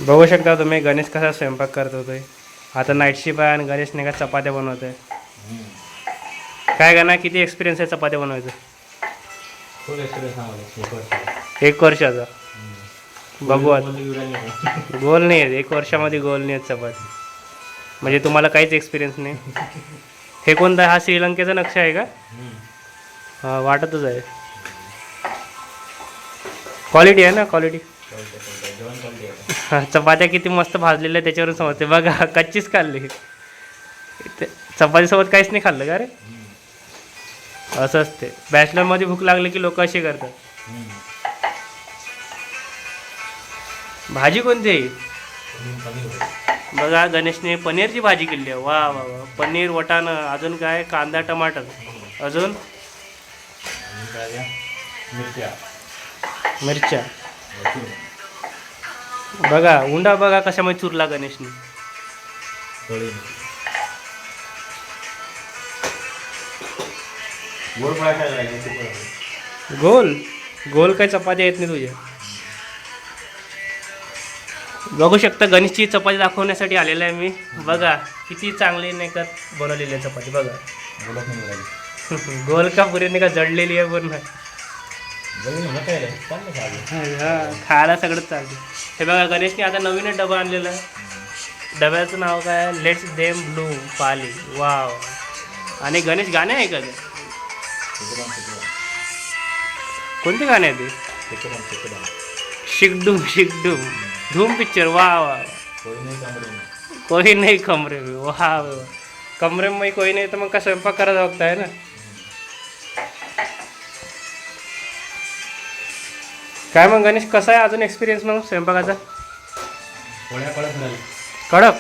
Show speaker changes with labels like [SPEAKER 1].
[SPEAKER 1] बघू शकता तुम्ही गणेश कसा स्वयंपाक करत होतोय. आता नाईट शिफ्ट आहे आणि गणेशने का चपात्या बनवतोय. काय का ना किती एक्सपिरियन्स आहे चपात्या बनवायचं.
[SPEAKER 2] फुल एक्सपिरियन्स आम्हाला
[SPEAKER 1] 1 वर्षाचा. बघू आता गोल नाही आहेत 1 वर्षामध्ये गोल नाही आहेत चपाती. म्हणजे तुम्हाला काहीच एक्सपिरियन्स नाही. हे कोणता हा श्रीलंकेचा नक्षा आहे का? हां वाटतच आहे. क्वालिटी आहे ना क्वालिटी. हां चपात्या किती मस्त भाजलेल्या त्याच्यावरून समजते बघा. कच्चीच खाल्ली चपातीसोबत काहीच नाही खाल्लं का रे. असं असते बॅचलरमध्ये भूक लागली की लोक असे करतात. भाजी कोणती आहे बघा. गणेशने पनीरची भाजी केली आहे. वा वा वा. पनीर वटाणं अजून काय कांदा टमाटर अजून मिरच्या बघा. उंडा बघा कशामध्ये चुरला गणेशने. गोल गोल काही चपात्या येत नाही तुझ्या. बघू शकता गणेशची चपाती दाखवण्यासाठी आलेला आहे मी. बघा किती चांगली नाही का बनवलेली आहे चपाती बघा. गोल का पुरी नाही का जडलेली आहे पूर्ण. हां खायला सगळंच चालतं. हे बघा गणेशने आता नवीनच डबा आणलेला आहे. डब्याचं नाव काय let's them blue Pali. Wow. आणि गणेश गाणे आहे का ते? कोणते गाणे आहे ते? शिकडूम शिकडूम धूम पिक्चर. वा वा. कोई नाही कमरे में. वा वा. कमरे में कोई नाही तर मग का स्वयंपाक करायला बघताय ना. काय मग गणेश कसा आहे अजून एक्सपिरियन्स मग स्वयंपाकाचा? कडक.